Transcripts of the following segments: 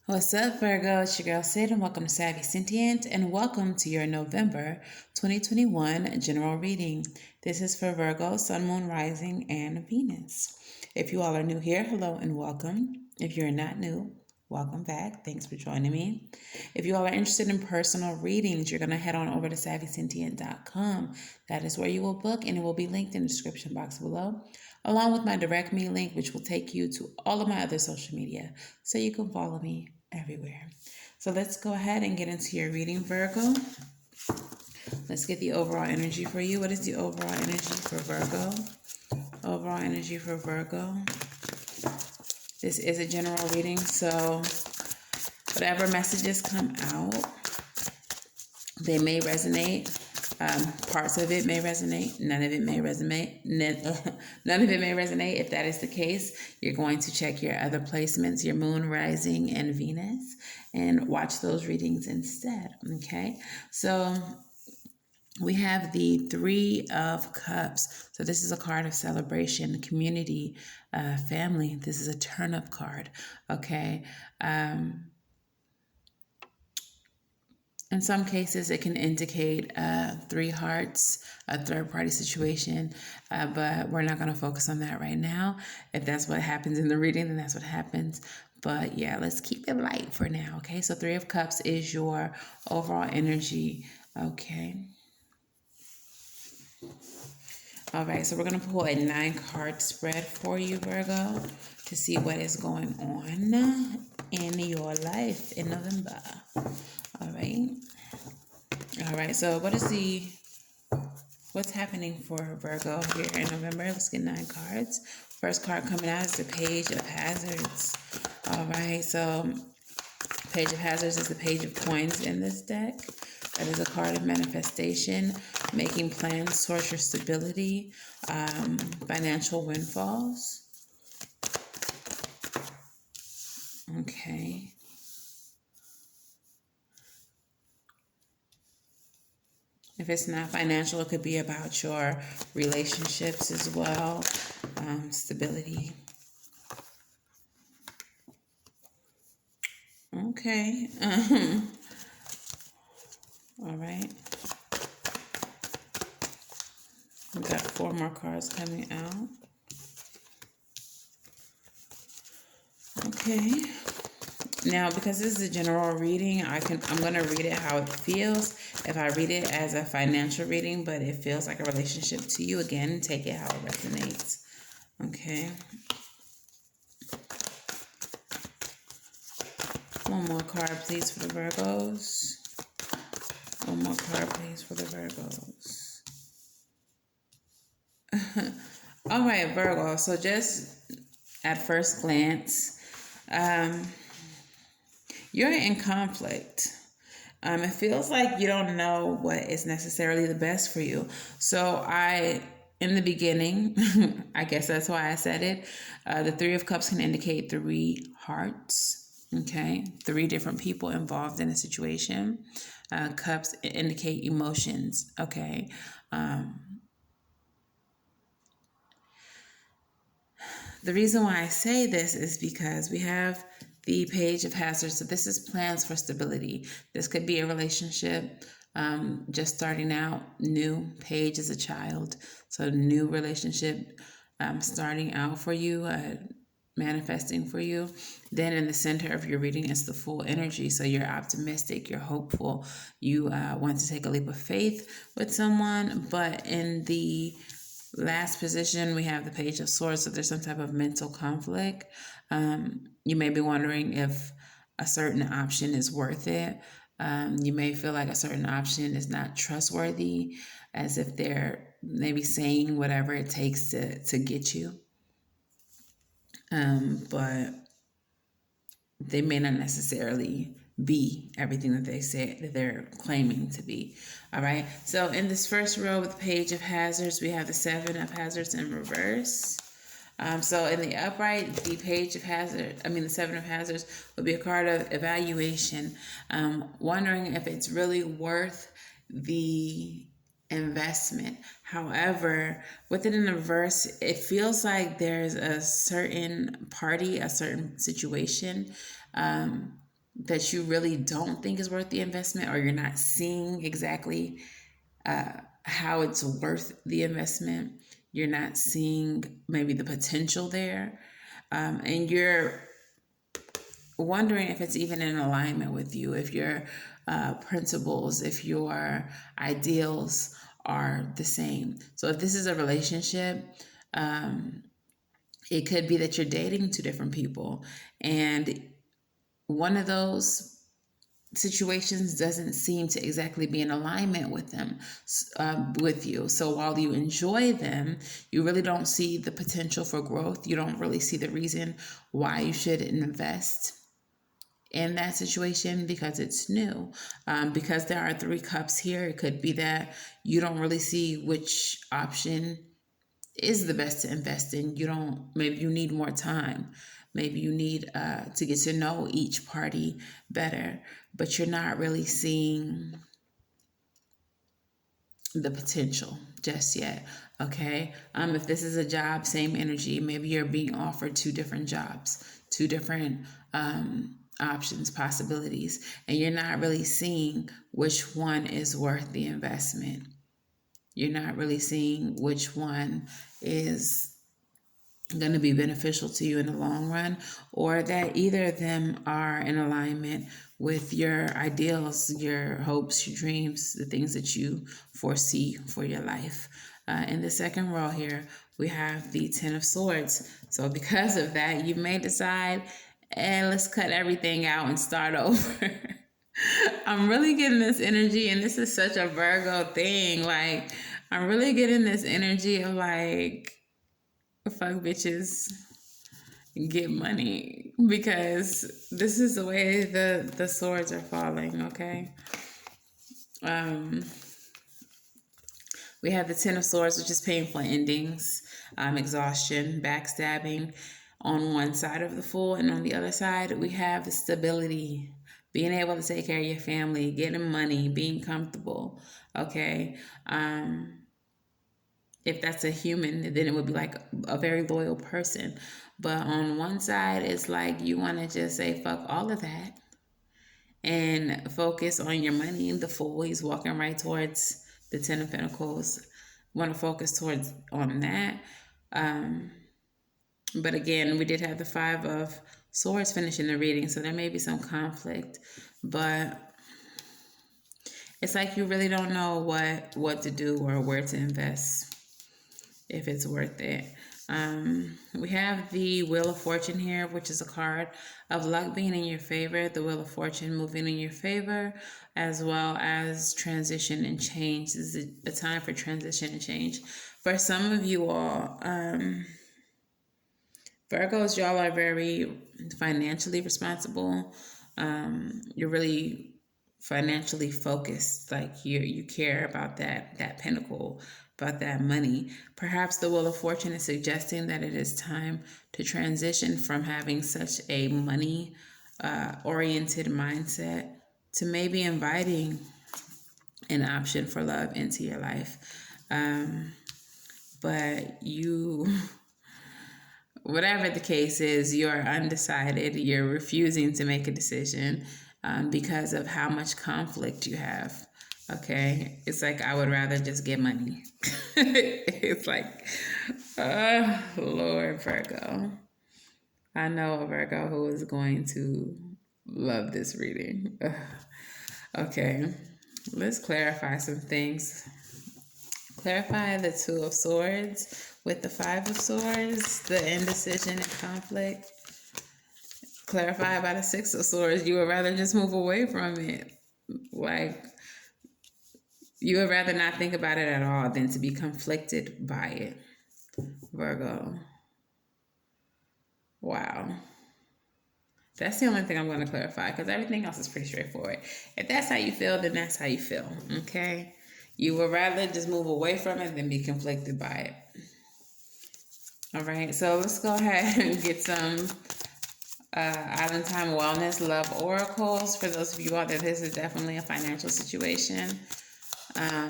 What's up, Virgo? It's your girl Sid, and welcome to Savy, Sentient, and welcome to your November 2021 general reading. This is for Virgo, Sun, Moon, Rising, and Venus. If you all are new here, hello and welcome. If you're not new, welcome back. Thanks for joining me. If you all are interested in personal readings, you're going to head on over to SavvySentient.com. That is where you will book, and it will be linked in the description box below, along with my direct me link, which will take you to all of my other social media, so you can follow me everywhere. So let's go ahead and get into your reading, Virgo. Let's get the overall energy for you. What is the overall energy for Virgo? Overall energy for Virgo. This is a general reading, so whatever messages come out, they may resonate. Parts of it may resonate. None of it may resonate. None of it may resonate. If that is the case, you're going to check your other placements, your moon, rising, and Venus, and watch those readings instead. Okay, so we have the Three of Cups. So this is a card of celebration, community, family. This is a turn-up card. Okay. In some cases, it can indicate three hearts, a third-party situation, but we're not going to focus on that right now. If that's what happens in the reading, then that's what happens. But yeah, let's keep it light for now, okay? So Three of Cups is your overall energy, okay? All right, so we're going to pull a 9-card spread for you, Virgo, to see what is going on in your life in November. All right, so what's happening for Virgo here in November? Let's get 9 cards. First card coming out is the Page of Hazards. All right, so Page of Hazards is the Page of Coins in this deck. That is a card of manifestation, making plans towards your stability, financial windfalls. Okay. If it's not financial, it could be about your relationships as well, stability. Okay. All right. We've got 4 more cards coming out. Okay. Now, because this is a general reading, I'm going to read it how it feels. If I read it as a financial reading, but it feels like a relationship to you, again, take it how it resonates. Okay. One more card, please, for the Virgos. One more card, please, for the Virgos. All right, Virgo. So just at first glance, you're in conflict. It feels like you don't know what is necessarily the best for you. So in the beginning, I guess that's why I said it, the Three of Cups can indicate 3 hearts. Okay, 3 different people involved in a situation. Cups indicate emotions. Okay. The reason why I say this is because we have the Page of Hazards. So this is plans for stability. This could be a relationship just starting out, new. Page is a child. So new relationship starting out for you, manifesting for you. Then in the center of your reading is the full energy. So you're optimistic, you're hopeful, you want to take a leap of faith with someone. But in the last position, we have the Page of Swords. So there's some type of mental conflict. You may be wondering if a certain option is worth it. You may feel like a certain option is not trustworthy, as if they're maybe saying whatever it takes to get you. But they may not necessarily be everything that they say that they're claiming to be. All right. So in this first row with the Page of Hazards, we have the 7 of Hazards in reverse. So in the upright, the the 7 of Hazards would be a card of evaluation, wondering if it's really worth the investment. However, with it in reverse, it feels like there's a certain party, a certain situation that you really don't think is worth the investment, or you're not seeing exactly how it's worth the investment. You're not seeing maybe the potential there. And you're wondering if it's even in alignment with you, if your principles, if your ideals are the same. So if this is a relationship, it could be that you're dating two different people, and one of those situations doesn't seem to exactly be in alignment with them, with you. So while you enjoy them, you really don't see the potential for growth. You don't really see the reason why you should invest in that situation, because it's new. Because there are 3 cups here, it could be that you don't really see which option is the best to invest in. Maybe you need more time. Maybe you need to get to know each party better, but you're not really seeing the potential just yet. Okay. If this is a job, same energy. Maybe you're being offered 2 different jobs, 2 different options, possibilities, and you're not really seeing which one is worth the investment. You're not really seeing which one is going to be beneficial to you in the long run, or that either of them are in alignment with your ideals, your hopes, your dreams, the things that you foresee for your life. In the second row here, we have the 10 of Swords. So because of that, you may decide, let's cut everything out and start over. I'm really getting this energy, and this is such a Virgo thing. Like, I'm really getting this energy of like, fuck bitches, get money, because this is the way the swords are falling. Okay. We have the 10 of Swords, which is painful endings, exhaustion, backstabbing on one side of the Fool, and on the other side we have the stability, being able to take care of your family, getting money, being comfortable. Okay. If that's a human, then it would be like a very loyal person. But on one side, it's like you want to just say, fuck all of that and focus on your money. The Fool, he's walking right towards the 10 of Pentacles. Want to focus towards on that. But again, we did have the 5 of Swords finishing the reading, so there may be some conflict. But it's like you really don't know what to do or where to invest, if it's worth it. We have the Wheel of Fortune here, which is a card of luck being in your favor, the Wheel of Fortune moving in your favor, as well as transition and change. This is a time for transition and change. For some of you all, Virgos, y'all are very financially responsible. You're really financially focused, like you care about that pentacle, about that money. Perhaps the Wheel of Fortune is suggesting that it is time to transition from having such a money oriented mindset to maybe inviting an option for love into your life. But you, whatever the case is, you're undecided, you're refusing to make a decision because of how much conflict you have. Okay, it's like, I would rather just get money. It's like, oh, Lord, Virgo. I know a Virgo who is going to love this reading. Okay, let's clarify some things. Clarify the 2 of Swords with the 5 of Swords, the indecision and conflict. Clarify about the 6 of Swords. You would rather just move away from it. Like, you would rather not think about it at all than to be conflicted by it, Virgo. Wow. That's the only thing I'm going to clarify, because everything else is pretty straightforward. If that's how you feel, then that's how you feel, okay? You would rather just move away from it than be conflicted by it. All right, so let's go ahead and get some Island Time Wellness Love Oracles. For those of you out there, this is definitely a financial situation.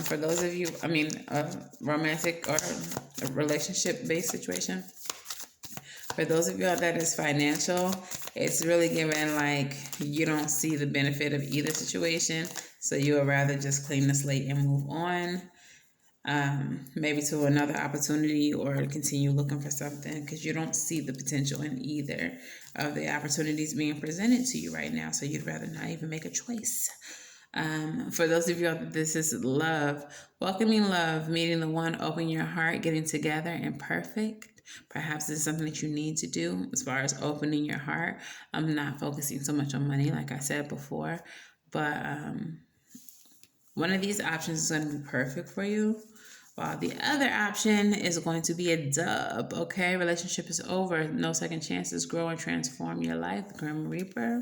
For those of you, a romantic or a relationship-based situation. For those of y'all that is financial, it's really given like you don't see the benefit of either situation. So you would rather just clean the slate and move on. Maybe to another opportunity or continue looking for something because you don't see the potential in either of the opportunities being presented to you right now. So you'd rather not even make a choice. For those of you, this is love, welcoming love, meeting the one, opening your heart, getting together and perfect. Perhaps this is something that you need to do as far as opening your heart. I'm not focusing so much on money, like I said before, but one of these options is going to be perfect for you, while the other option is going to be a dub. Okay, relationship is over. No second chances. Grow and transform your life. The Grim Reaper.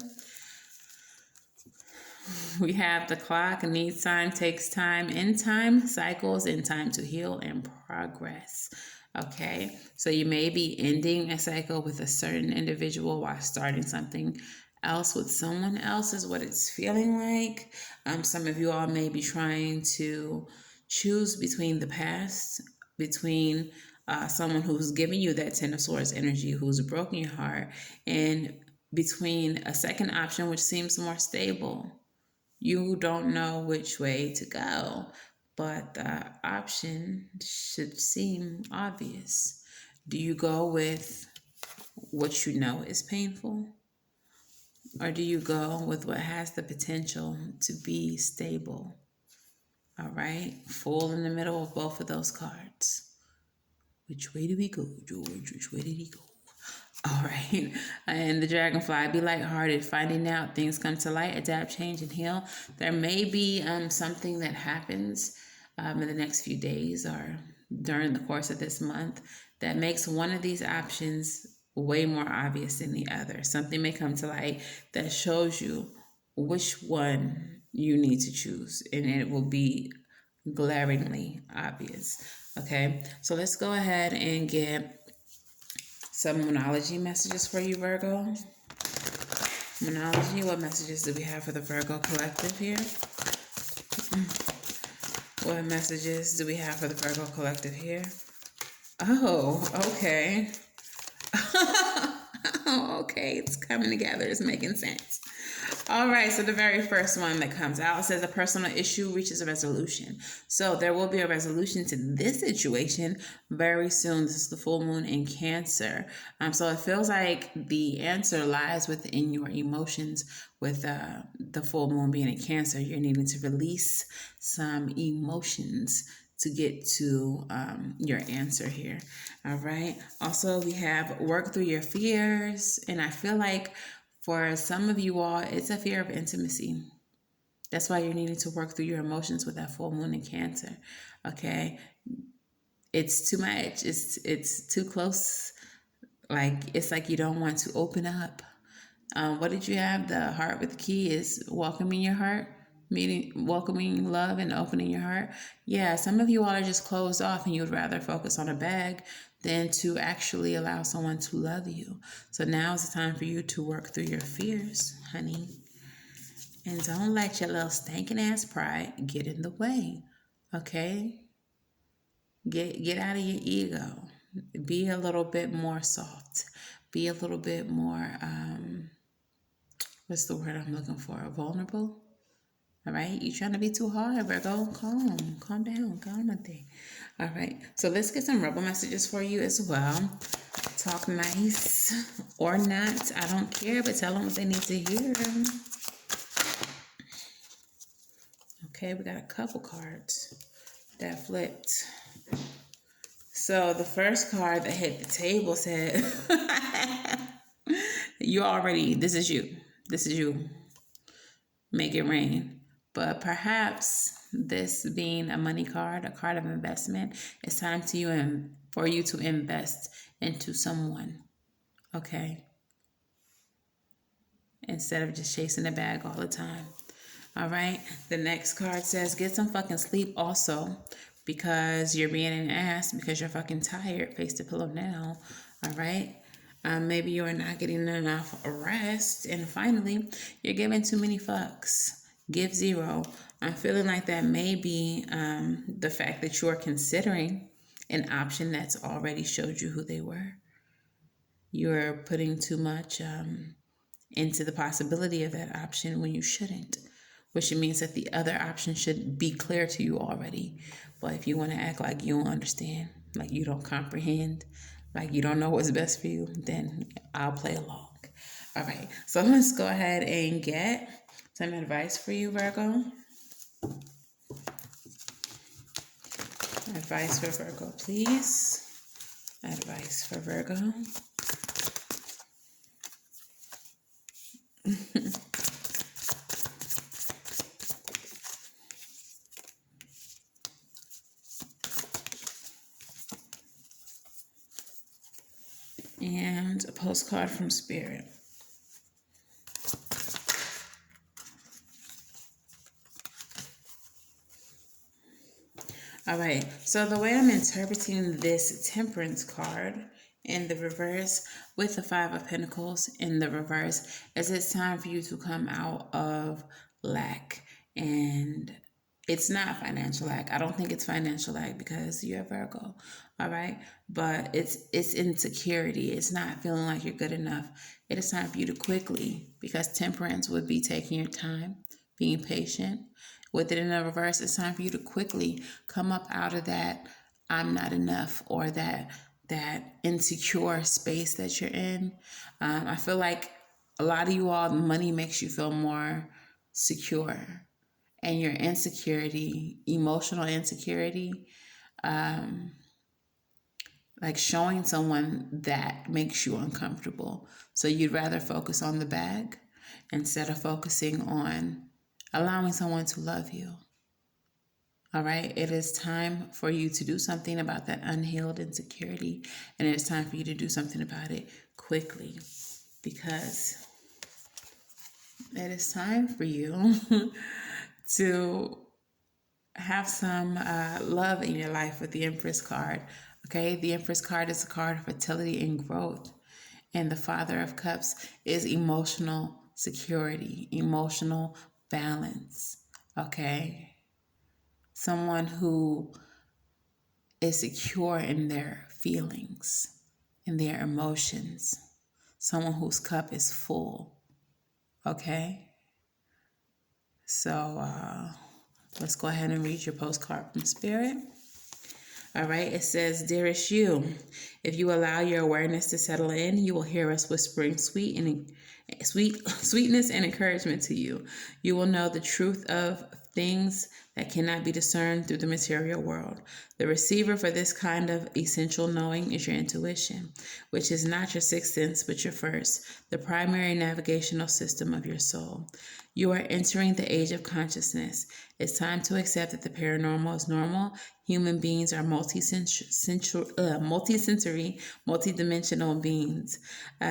We have the clock. Needs time, takes time, in time, cycles, in time to heal and progress. Okay, so you may be ending a cycle with a certain individual while starting something else with someone else, is what it's feeling like. Some of you all may be trying to choose between the past, between someone who's giving you that Ten of Swords energy, who's broken your heart, and between a second option, which seems more stable. You don't know which way to go, but the option should seem obvious. Do you go with what you know is painful? Or do you go with what has the potential to be stable? All right, full in the middle of both of those cards. Which way do we go, George? Which way did he go? All right. And the dragonfly, be lighthearted, finding out, things come to light, adapt, change, and heal. There may be something that happens in the next few days or during the course of this month that makes one of these options way more obvious than the other. Something may come to light that shows you which one you need to choose, and it will be glaringly obvious. Okay, so let's go ahead and get some Moonology messages for you, Virgo. Moonology, what messages do we have for the Virgo collective here? What messages do we have for the Virgo collective here? Oh, okay. Okay, it's coming together. It's making sense. All right, so the very first one that comes out says a personal issue reaches a resolution. So there will be a resolution to this situation very soon. This is the full moon in Cancer. So it feels like the answer lies within your emotions with the full moon being in Cancer. You're needing to release some emotions to get to your answer here. All right. Also, we have work through your fears. And I feel like for some of you all, it's a fear of intimacy. That's why you're needing to work through your emotions with that full moon in Cancer. Okay. It's too much. It's too close. Like, it's like you don't want to open up. What did you have? The heart with the key is welcoming your heart. Welcoming love and opening your heart. Yeah, some of you all are just closed off and you'd rather focus on a bag than to actually allow someone to love you. So now is the time for you to work through your fears, honey. And don't let your little stinking ass pride get in the way. Okay? Get out of your ego. Be a little bit more soft. Be a little bit more what's the word I'm looking for? Vulnerable. All right, you trying to be too hard, Virgo? Calm down, calm thing. All right, so let's get some rebel messages for you as well. Talk nice or not, I don't care, but tell them what they need to hear. Okay, we got a couple cards that flipped. So the first card that hit the table said, this is you. Make it rain. But perhaps this being a money card, a card of investment, it's time for you to invest into someone, okay? Instead of just chasing the bag all the time, all right? The next card says get some fucking sleep also because you're being an ass because you're fucking tired. Face the pillow now, all right? Maybe you're not getting enough rest. And finally, you're giving too many fucks. Give zero. I'm feeling like that may be the fact that you're considering an option that's already showed you who they were. you're putting too much into the possibility of that option when you shouldn't, which means that the other option should be clear to you already. But if you want to act like you don't understand, like you don't comprehend, like you don't know what's best for you, then I'll play along. All right, so let's go ahead and get some advice for you, Virgo. Advice for Virgo, please. Advice for Virgo. And a postcard from Spirit. All right, so the way I'm interpreting this Temperance card in the reverse with the Five of Pentacles in the reverse is it's time for you to come out of lack. And it's not financial lack. I don't think it's financial lack because you're a Virgo, all right? But it's insecurity. It's not feeling like you're good enough. It is time for you to quickly, because Temperance would be taking your time, being patient. With it in the reverse, it's time for you to quickly come up out of that I'm not enough or that insecure space that you're in. I feel like a lot of you all, money makes you feel more secure. And your insecurity, emotional insecurity, like showing someone that makes you uncomfortable. So you'd rather focus on the bag instead of focusing on allowing someone to love you. All right, it is time for you to do something about that unhealed insecurity, and it is time for you to do something about it quickly, because it is time for you to have some love in your life with the Empress card. Okay, the Empress card is a card of fertility and growth, and the Father of Cups is emotional security, emotional balance. Okay, someone who is secure in their feelings, in their emotions, someone whose cup is full. Okay, so let's go ahead and read your postcard from Spirit. All right, it says, "Dearest you, if you allow your awareness to settle in, you will hear us whispering sweetness and encouragement to you. You will know the truth of things that cannot be discerned through the material world. The receiver for this kind of essential knowing is your intuition, which is not your sixth sense, but your first, the primary navigational system of your soul. You are entering the age of consciousness. It's time to accept that the paranormal is normal. Human beings are multisensory, multidimensional beings.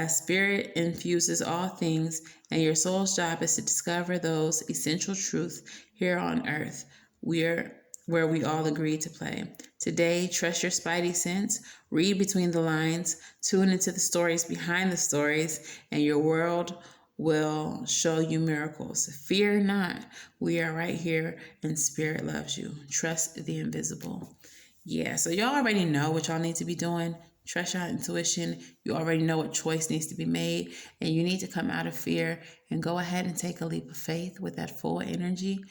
Spirit infuses all things, and your soul's job is to discover those essential truths here on earth. Where we all agree to play. Today, trust your spidey sense, read between the lines, tune into the stories behind the stories, and your world will show you miracles. Fear not. We are right here, and Spirit loves you. Trust the invisible." Yeah, so y'all already know what y'all need to be doing. Trust your intuition. You already know what choice needs to be made, and you need to come out of fear and go ahead and take a leap of faith with that full energy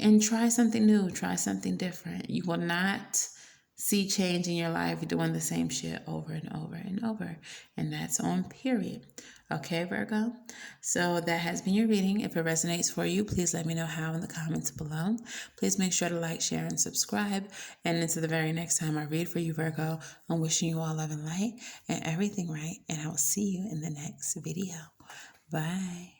and try something new, try something different. You will not see change in your life doing the same shit over and over and over. And that's on period. Okay, Virgo? So that has been your reading. If it resonates for you, please let me know how in the comments below. Please make sure to like, share, and subscribe. And until the very next time I read for you, Virgo, I'm wishing you all love and light and everything right. And I will see you in the next video. Bye.